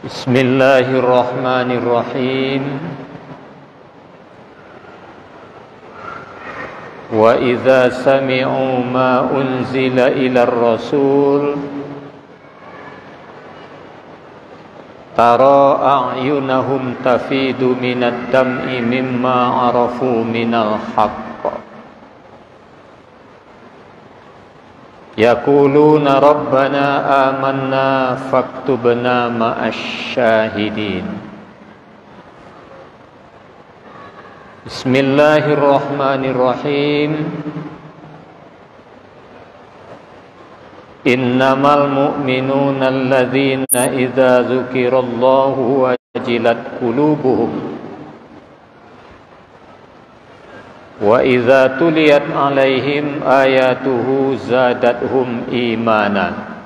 Bismillahirrahmanirrahim. Wa idza sami'u ma unzila ilar rasul tara a'yunahum tafidu minad dam'i mimma arafu minal haqq yaquluna rabbana amanna faktubna ma'asy syahidin. Bismillahirrahmanirrahim. Innamal mu'minuna alladzina idza dzukirallahu wajilat qulubuhum wa idza tuliyat alaihim ayatuhu zadathum imana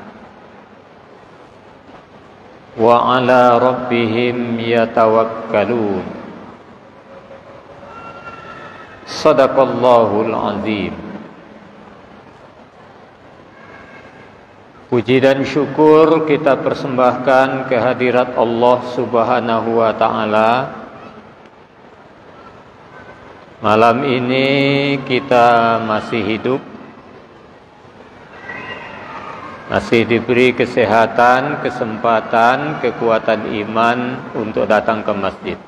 wa ala rabbihim yatawakkalun. Sadaqallahul azim. Puji dan syukur kita persembahkan kehadirat Allah Subhanahu wa ta'ala. Malam ini kita masih hidup, masih diberi kesehatan, kesempatan, kekuatan iman untuk datang ke masjid.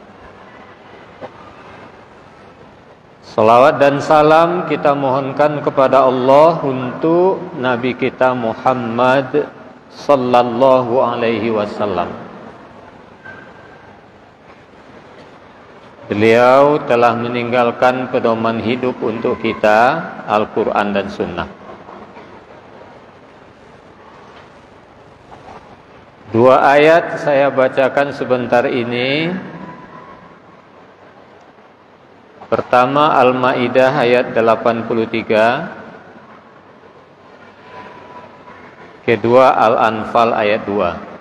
Salawat dan salam kita mohonkan kepada Allah untuk Nabi kita Muhammad sallallahu alaihi wasallam. Beliau telah meninggalkan pedoman hidup untuk kita, Al-Quran dan Sunnah. Dua ayat saya bacakan sebentar ini. Pertama Al-Maidah ayat 83. Kedua Al-Anfal ayat 2.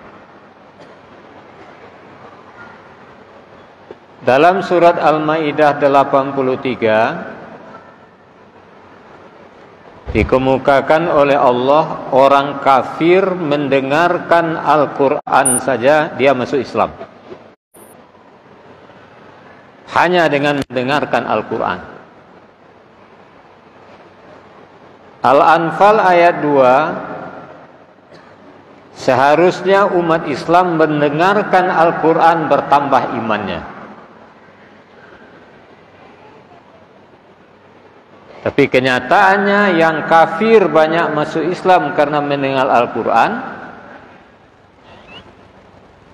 Dalam surat Al-Maidah 83 dikemukakan oleh Allah, orang kafir mendengarkan Al-Quran saja dia masuk Islam. Hanya dengan mendengarkan Al-Quran. Al-Anfal ayat 2, seharusnya umat Islam mendengarkan Al-Quran bertambah imannya. Tapi kenyataannya yang kafir banyak masuk Islam karena mendengar Al-Quran.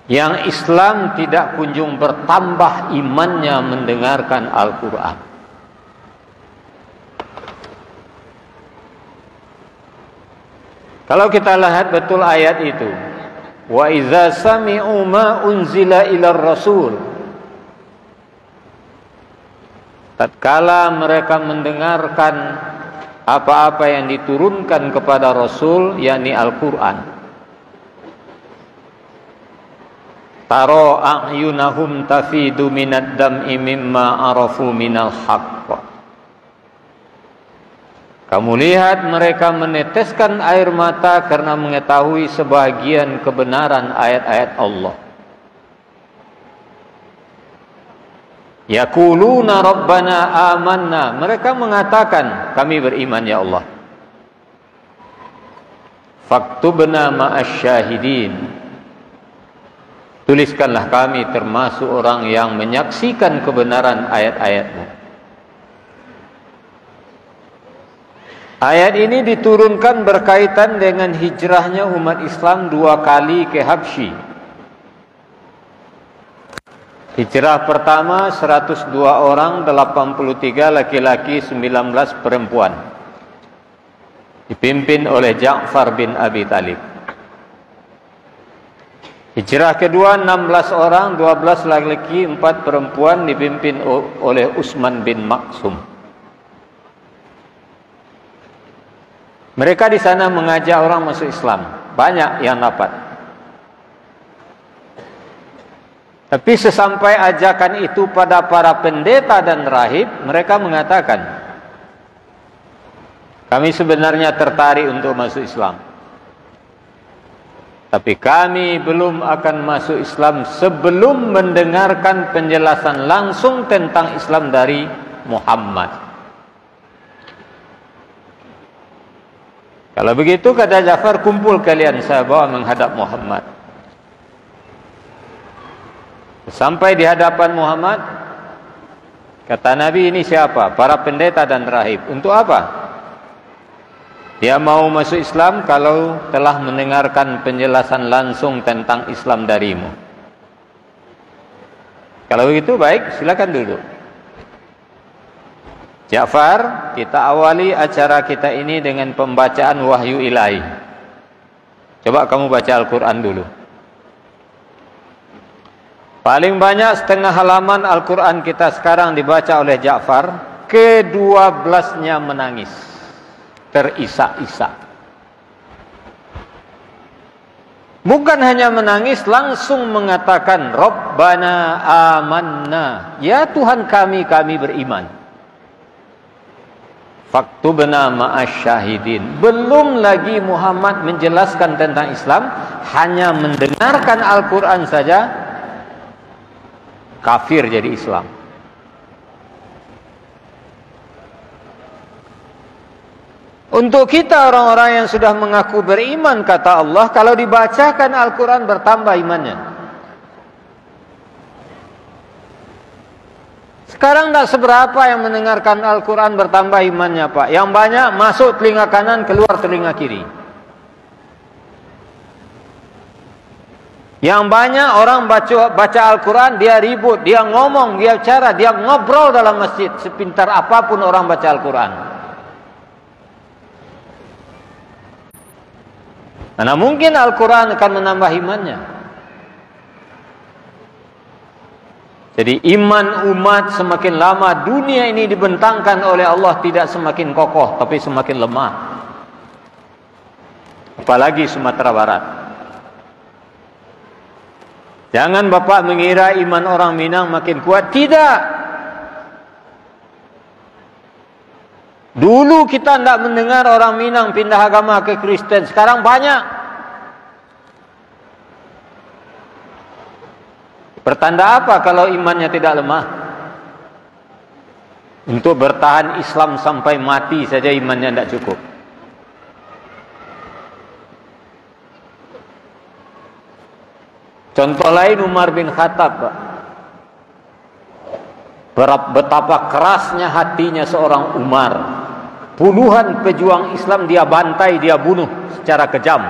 Yang Islam tidak kunjung bertambah imannya mendengarkan Al-Quran. Kalau kita lihat betul ayat itu, wa idza sami'u ma unzila ilar rasul, tatkala mereka mendengarkan apa-apa yang diturunkan kepada Rasul, yakni Al-Quran, taro a'yunahum tafidu minad dam'i mimma arafu minal haqq. Kamu lihat mereka meneteskan air mata karena mengetahui sebahagian kebenaran ayat-ayat Allah. Yaquluna rabbana amanna, mereka mengatakan kami beriman ya Allah. Faktubna ma'asy syahidin, tuliskanlah kami termasuk orang yang menyaksikan kebenaran ayat-ayat-Mu. Ayat ini diturunkan berkaitan dengan hijrahnya umat Islam 2 kali ke Habsyi. Hijrah pertama 102 orang, 83 laki-laki, 19 perempuan. Dipimpin oleh Ja'far bin Abi Talib. Hijrah kedua 16 orang, 12 laki-laki, 4 perempuan, dipimpin oleh Utsman bin Maksum. Mereka di sana mengajak orang masuk Islam. Banyak yang dapat. Tapi sesampai ajakan itu pada para pendeta dan rahib, mereka mengatakan, kami sebenarnya tertarik untuk masuk Islam. Tapi kami belum akan masuk Islam sebelum mendengarkan penjelasan langsung tentang Islam dari Muhammad. Kalau begitu, kata Ja'far, kumpul kalian, saya bawa menghadap Muhammad. Sampai di hadapan Muhammad, kata Nabi, ini siapa? Para pendeta dan rahib. Untuk apa? Dia mau masuk Islam kalau telah mendengarkan penjelasan langsung tentang Islam darimu. Kalau begitu baik, silakan duduk. Ja'far, kita awali acara kita ini dengan pembacaan wahyu ilahi. Coba kamu baca Al-Quran dulu. Paling banyak setengah halaman Al-Quran kita sekarang dibaca oleh Ja'far. Ke-12-nya menangis, terisak-isak. Bukan hanya menangis, langsung mengatakan, Rabbana amanna, ya Tuhan kami beriman. Faktubna ma'asyahidin. Belum lagi Muhammad menjelaskan tentang Islam, hanya mendengarkan Al-Quran saja, kafir jadi Islam. Untuk kita orang-orang yang sudah mengaku beriman, kata Allah, kalau dibacakan Al-Quran bertambah imannya. Sekarang tidak seberapa yang mendengarkan Al-Quran bertambah imannya, Pak. Yang banyak masuk telinga kanan, keluar telinga kiri. Yang banyak orang baca Al-Quran, dia ribut, dia ngomong, dia bicara, dia ngobrol dalam masjid, sepintar apapun orang baca Al-Quran. Mana mungkin Al-Quran akan menambah imannya? Jadi iman umat semakin lama dunia ini dibentangkan oleh Allah tidak semakin kokoh, tapi semakin lemah. Apalagi Sumatera Barat. Jangan Bapak mengira iman orang Minang makin kuat. Tidak. Dulu kita tidak mendengar orang Minang pindah agama ke Kristen. Sekarang banyak. Pertanda apa kalau imannya tidak lemah? Untuk bertahan Islam sampai mati saja imannya tidak cukup. Contoh lain Umar bin Khattab, Pak. Betapa kerasnya hatinya seorang Umar. Puluhan pejuang Islam dia bantai, dia bunuh secara kejam.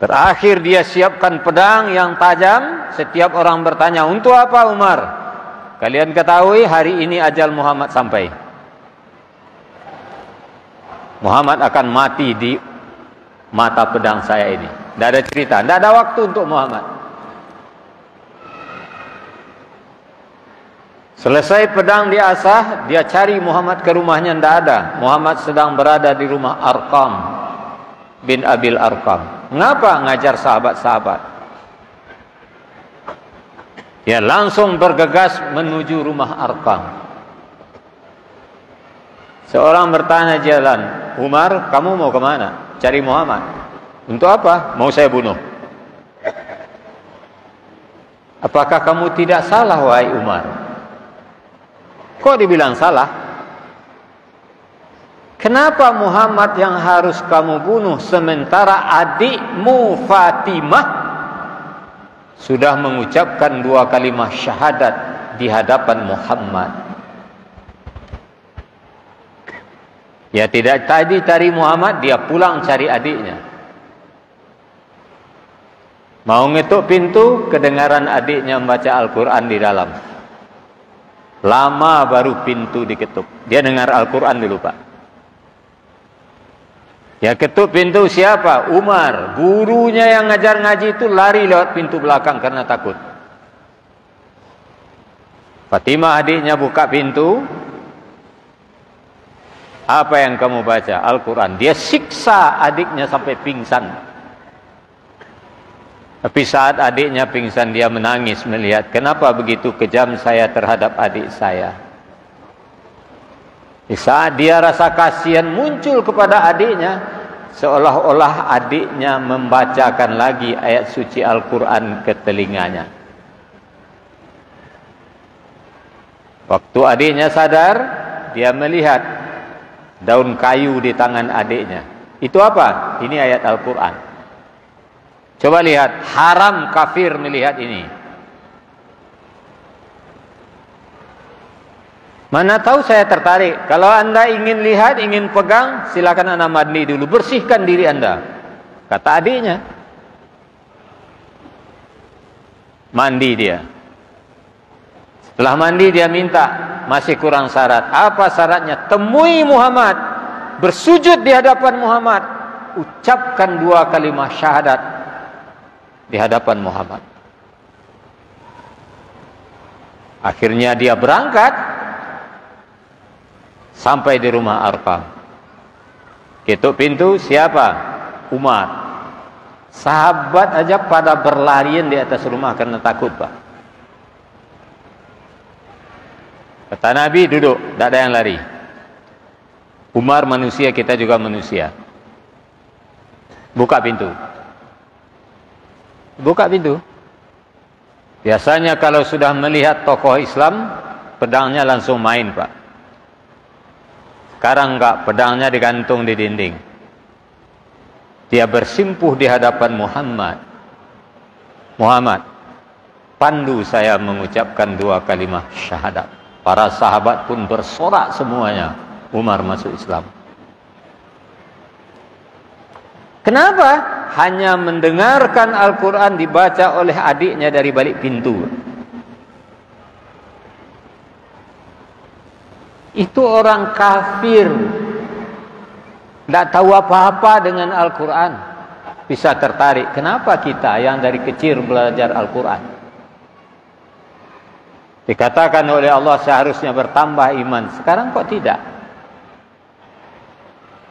Terakhir dia siapkan pedang yang tajam. Setiap orang bertanya, untuk apa Umar? Kalian ketahui hari ini ajal Muhammad sampai. Muhammad akan mati di mata pedang saya ini. Tidak ada cerita, tidak ada waktu untuk Muhammad. Selesai pedang diasah, dia cari Muhammad ke rumahnya, tidak ada. Muhammad sedang berada di rumah Arqam bin Abil Arqam. Mengapa ngajar sahabat-sahabat? Dia langsung bergegas menuju rumah Arqam. Seorang bertanya jalan, Umar, kamu mau kemana? Cari Muhammad. Untuk apa? Mau saya bunuh. Apakah kamu tidak salah, wahai Umar? Kok dibilang salah? Kenapa Muhammad yang harus kamu bunuh sementara adikmu Fatimah sudah mengucapkan 2 kalimat syahadat di hadapan Muhammad? Ya tidak tadi cari Muhammad, dia pulang cari adiknya. Mau ngetuk pintu, kedengaran adiknya membaca Al-Quran di dalam. Lama baru pintu diketuk. Dia dengar Al-Quran dulu, Pak. Ya ketuk pintu siapa? Umar. Gurunya yang ngajar ngaji itu lari lewat pintu belakang karena takut. Fatimah adiknya buka pintu. Apa yang kamu baca? Al-Quran. Dia siksa adiknya sampai pingsan. Tapi saat adiknya pingsan, dia menangis melihat kenapa begitu kejam saya terhadap adik saya. Di saat dia rasa kasihan muncul kepada adiknya, seolah-olah adiknya membacakan lagi ayat suci Al-Quran ke telinganya. Waktu adiknya sadar, dia melihat daun kayu di tangan adiknya. Itu apa? Ini ayat Al-Quran. Coba lihat, haram kafir melihat ini. Mana tahu saya tertarik. Kalau anda ingin lihat, ingin pegang, silakan anda mandi dulu. Bersihkan diri anda. Kata adiknya. Mandi dia. Setelah mandi dia minta. Masih kurang syarat. Apa syaratnya? Temui Muhammad. Bersujud di hadapan Muhammad. Ucapkan 2 kalimat syahadat di hadapan Muhammad. Akhirnya dia berangkat. Sampai di rumah Arqam. Ketuk pintu, siapa? Umar. Sahabat aja pada berlarian di atas rumah karena takut, Pak. Kata Nabi, duduk, tidak ada yang lari. Umar manusia, kita juga manusia. Buka pintu. Buka pintu. Biasanya kalau sudah melihat tokoh Islam, pedangnya langsung main, Pak. Sekarang enggak, pedangnya digantung di dinding. Dia bersimpuh di hadapan Muhammad. Muhammad, pandu saya mengucapkan 2 kalimat syahadat. Para sahabat pun bersorak semuanya. Umar masuk Islam. Kenapa? Hanya mendengarkan Al-Quran dibaca oleh adiknya dari balik pintu. Itu orang kafir, tidak tahu apa-apa dengan Al-Quran, bisa tertarik. Kenapa kita yang dari kecil belajar Al-Quran? Dikatakan oleh Allah seharusnya bertambah iman. Sekarang kok tidak?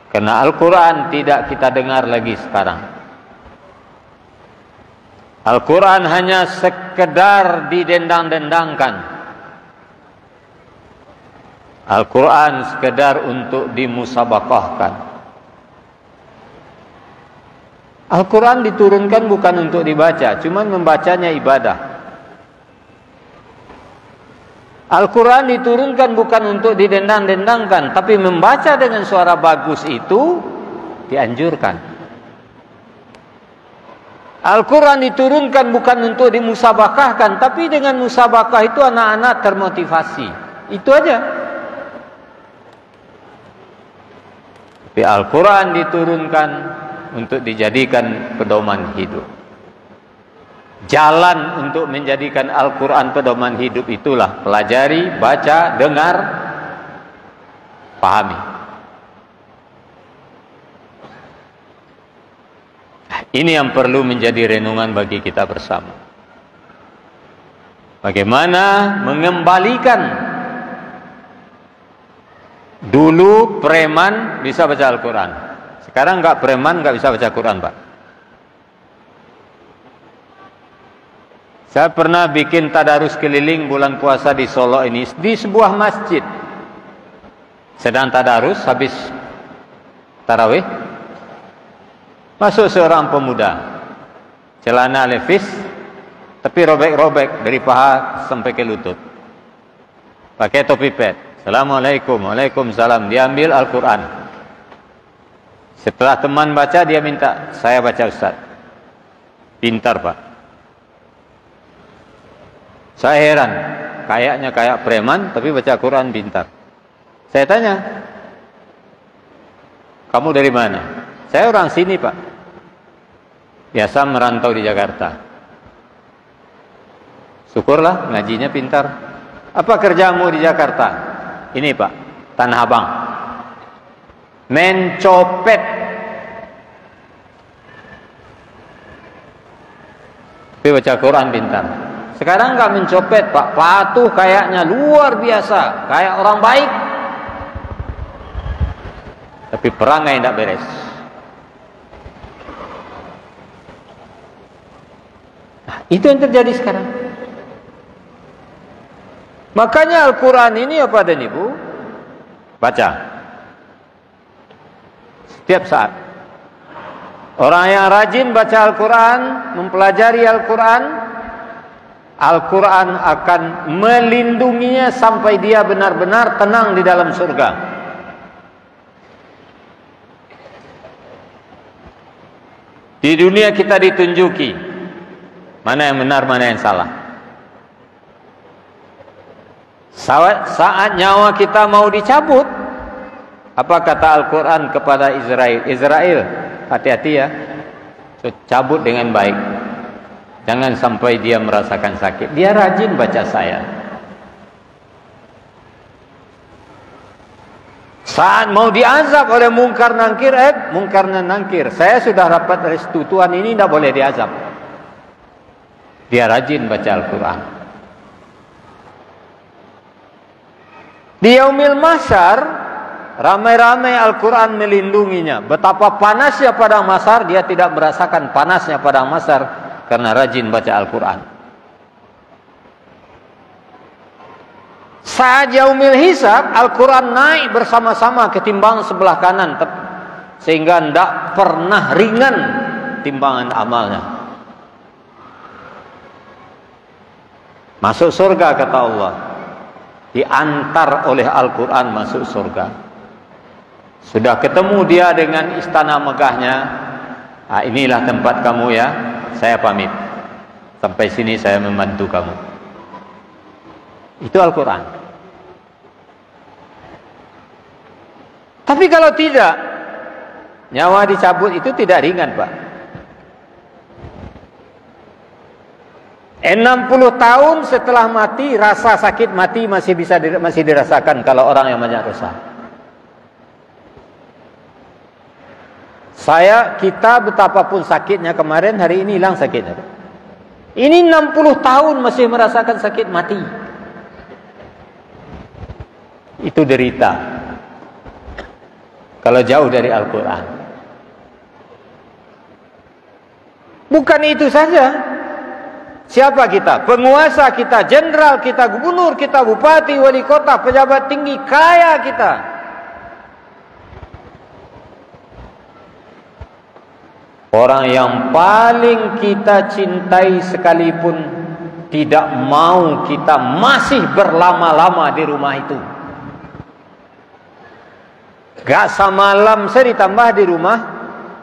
Karena Al-Quran tidak kita dengar lagi sekarang. Al-Quran hanya sekedar didendang-dendangkan. Al-Quran sekedar untuk dimusabaqahkan. Al-Quran diturunkan bukan untuk dibaca, cuma membacanya ibadah. Al-Quran diturunkan bukan untuk didendang-dendangkan, tapi membaca dengan suara bagus itu dianjurkan. Al-Quran diturunkan bukan untuk dimusabaqahkan, tapi dengan musabaqah itu anak-anak termotivasi. Itu aja. Tapi Al-Quran diturunkan untuk dijadikan pedoman hidup. Jalan untuk menjadikan Al-Quran pedoman hidup itulah pelajari, baca, dengar, pahami. Ini yang perlu menjadi renungan bagi kita bersama. Bagaimana mengembalikan. Dulu preman bisa baca Al-Quran. Sekarang enggak, preman enggak bisa baca Quran, Pak. Saya pernah bikin tadarus keliling bulan puasa di Solo ini, di sebuah masjid. Sedang tadarus habis tarawih, masuk seorang pemuda, celana levis, tapi robek-robek dari paha sampai ke lutut, pakai topi pet. Assalamualaikum, waalaikumsalam. Dia ambil Al-Quran. Setelah teman baca, dia minta, saya baca Ustaz. Pintar, Pak. Saya heran, kayaknya kayak preman, tapi baca Quran pintar. Saya tanya, kamu dari mana? Saya orang sini, Pak. Biasa merantau di Jakarta. Syukurlah, ngajinya pintar. Apa kerjamu di Jakarta? Ini, Pak, Tanah Abang. Mencopet. Tapi baca Quran pintar. Sekarang nggak mencopet, Pak. Patuh kayaknya luar biasa, kayak orang baik. Tapi perangai tidak beres. Nah, itu yang terjadi sekarang. Makanya Al-Quran ini apa dan Ibu? Baca. Setiap saat. Orang yang rajin baca Al-Quran, mempelajari Al-Quran, Al-Quran akan melindunginya sampai dia benar-benar tenang di dalam surga. Di dunia kita ditunjuki mana yang benar, mana yang salah. Saat nyawa kita mau dicabut, apa kata Al-Quran kepada Israel? Israel, hati-hati ya, cabut dengan baik. Jangan sampai dia merasakan sakit. Dia rajin baca saya. Saat mau diazab oleh mungkar nangkir, mungkar dan nangkir, saya sudah dapat restu Tuhan, ini tidak boleh diazab. Dia rajin baca Al-Quran. Di yaumil mahsyar, ramai-ramai Al-Quran melindunginya. Betapa panasnya padang mahsyar, dia tidak merasakan panasnya padang mahsyar karena rajin baca Al-Quran. Saat yaumil hisab, Al-Quran naik bersama-sama ketimbang sebelah kanan, sehingga tidak pernah ringan timbangan amalnya. Masuk surga kata Allah, diantar oleh Al-Quran masuk surga. Sudah ketemu dia dengan istana megahnya, inilah tempat kamu ya, saya pamit. Sampai sini saya membantu kamu. Itu Al-Quran. Tapi kalau tidak, nyawa dicabut itu tidak ringan, Pak. 60 tahun setelah mati, rasa sakit mati masih dirasakan kalau orang yang banyak dosa. Kita betapapun sakitnya kemarin, hari ini hilang sakitnya. Ini 60 tahun masih merasakan sakit mati. Itu derita. Kalau jauh dari Al-Quran. Bukan itu saja. Siapa kita? Penguasa kita, jenderal kita, gubernur kita, bupati, wali kota, pejabat tinggi, kaya kita. Orang yang paling kita cintai sekalipun tidak mau kita masih berlama-lama di rumah itu. Gak samalam saya ditambah di rumah,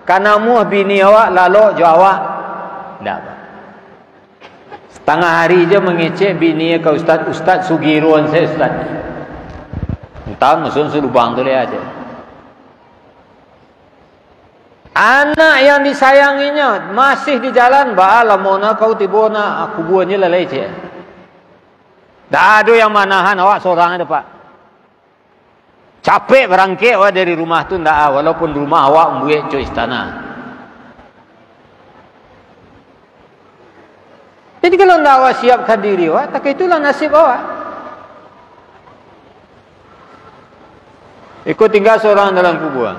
kanamu bini awak lalu jawab. Tidak. Setengah hari je mengecek bini ke Ustaz Sugiruan saya Ustaz. Entah musuh lubang tu lihat aja. Anak yang disayanginya masih di jalan, ba'ala mona kau tibona aku buahnya lalai je. Tak ada yang manahan awak seorang ada Pak. Capek berangkit awak dari rumah tu ndak, walaupun rumah awak membuat cuy istana. Jadi kalau tidak awak siapkan diri awak, tak itulah nasib awak. Ikut tinggal seorang dalam kuburan.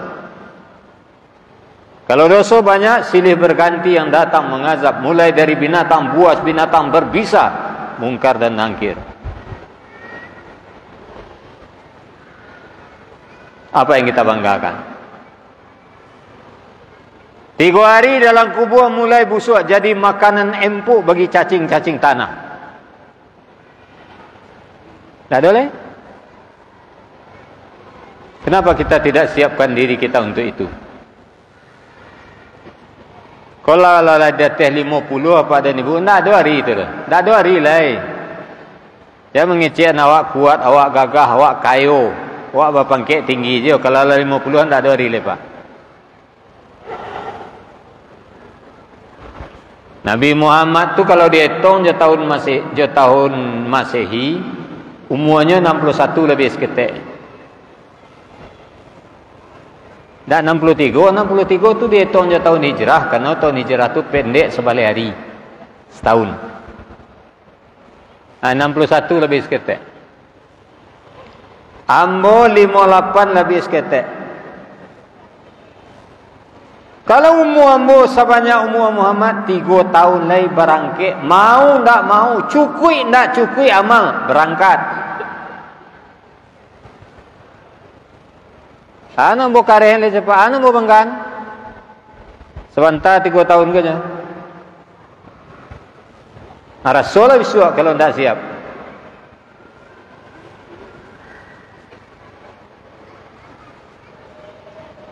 Kalau dosa banyak, silih berganti yang datang mengazab. Mulai dari binatang buas, binatang berbisa, mungkar dan nangkir. Apa yang kita banggakan? 3 hari dalam kubur mulai busuk, jadi makanan empuk bagi cacing-cacing tanah. Tak boleh? Kenapa kita tidak siapkan diri kita untuk itu? Kalau ada teh 50 apa ada ni bu, tak ada hari itu dah. Tak ada hari lain. Dia mengecek awak kuat, awak gagah, awak kayu, awak berpangkat tinggi je. Kalau 50-an tak ada hari lepas. Nabi Muhammad tu kalau dihitung je tahun Masehi, umurnya 61 lebih seketik. Dan 63 tu dihitung je tahun hijrah, karena tahun hijrah tu pendek sebalik hari setahun. 61 lebih seketik. Ambo 58 lebih seketik. Kalau umur ambo sebanyak umur Muhammad 3 tahun lagi berangkat, mau tak mau, cukui tak cukui amal berangkat. Anu mau karehen le cepat, anu mau banggan. Sebentar 3 tahun ke nya. Rasul biswa kalau tidak siap.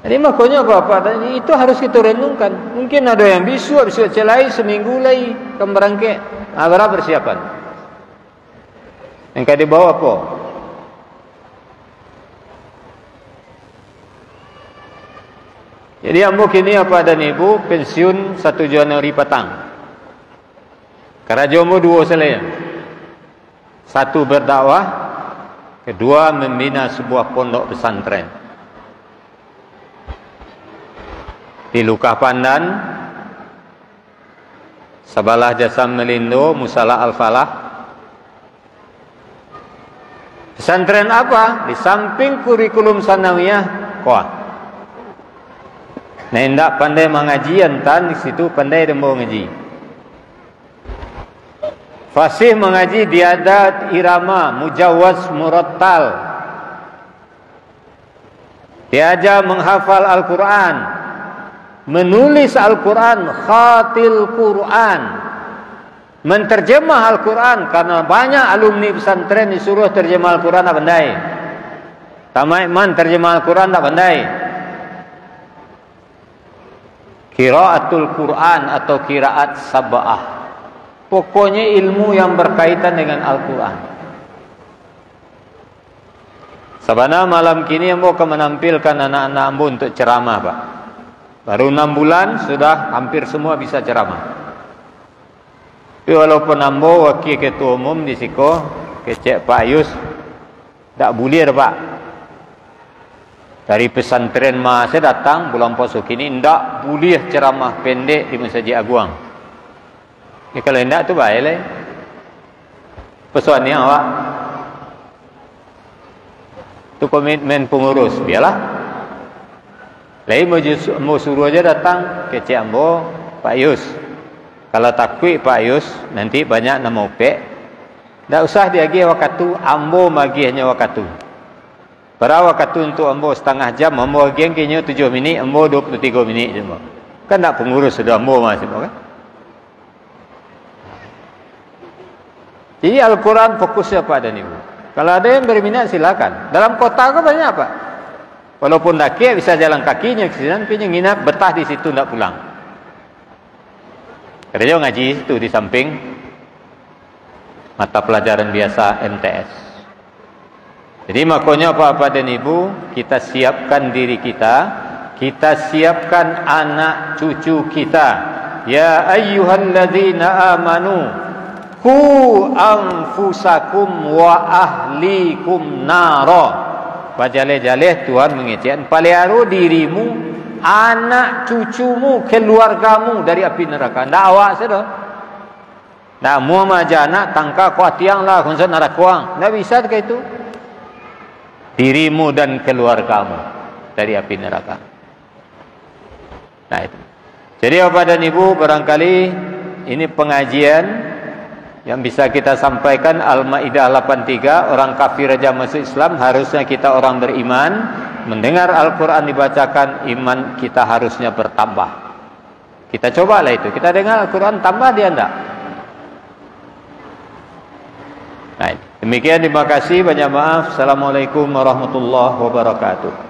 Jadi makanya apa-apa itu harus kita renungkan. Mungkin ada yang bisa celai seminggu lagi kemberangke. Berapa persiapan? Yang kau dibawa apa? Jadi ambo kini apa dan ibu pensiun 1 Januari petang. Kerja ambo 2 selain. 1 berdakwah, kedua membina sebuah pondok pesantren. Di Lukah Pandan, Sabalah Jasam Melindo, Musala Al-Falah. Pesantren apa? Di samping kurikulum sanawiyah, kuat. Nah, hendak pandai mengaji entan di situ pandai dembo ngaji. Fasih mengaji diadat irama, mujawaz murattal. Diajar menghafal Al-Quran, menulis Al-Quran, khatil Quran, menterjemah Al-Quran, karena banyak alumni pesantren disuruh terjemah Al-Quran tak pandai. Tamat man terjemah Al-Quran tak pandai. Qiraatul Quran atau qiraat sab'ah. Pokoknya ilmu yang berkaitan dengan Al-Quran. Sabana malam kini ambo akan menampilkan anak-anak ambo untuk ceramah, Pak. Baru 6 bulan sudah hampir semua bisa ceramah. Tapi walaupun ambo wakil ketua umum di Siko, kecek Pak Yus, tak boleh Pak. Dari pesantren saya datang bulan puasa kini ndak boleh ceramah pendek di Masjid Aguang. Ya, kalau ndak tu baik lah. Pesuan ni awak. Tu komitmen pengurus, biarlah. Lain mau suruh aja datang ke Ciambo Pak Yus. Kalau takut Pak Yus nanti banyak nama opek. Ndak usah diagi waktu ambo magi hanya waktu. Para waktu untuk ambo setengah jam, ambo lagi kini 7 minit, ambo 23 minit je. Kan tak pengurus sudah ambo masih kan? Jadi Al-Quran fokusnya pada ni. Kalau ada yang berminat silakan. Dalam kota ke banyak Pak. Walaupun tak kira bisa jalan kakinya ke sini, punya nginap betah di situ tak pulang. Kerja ngaji situ di samping mata pelajaran biasa MTS. Jadi makanya apa-apa dan ibu, kita siapkan diri kita, kita siapkan anak cucu kita. Ya ayyuhalladzina amanu qu anfusakum wa ahlikum nara. Bajale-jale Tuhan mengecek paliaru dirimu, anak cucumu, keluargamu dari api neraka. Ndak awak sudah. Ndak mau maja anak tangka kuat tiang lah konsep neraka kuang. Ndak bisa kayak itu. Dirimu dan keluargamu dari api neraka. Nah itu. Jadi Bapak dan Ibu, barangkali ini pengajian yang bisa kita sampaikan. Al-Maidah 83, orang kafir aja masuk Islam, harusnya kita orang beriman mendengar Al-Quran dibacakan, iman kita harusnya bertambah. Kita cobalah itu, kita dengar Al-Quran tambah dia enggak. Nah, demikian, terima kasih, banyak maaf. Assalamualaikum warahmatullahi wabarakatuh.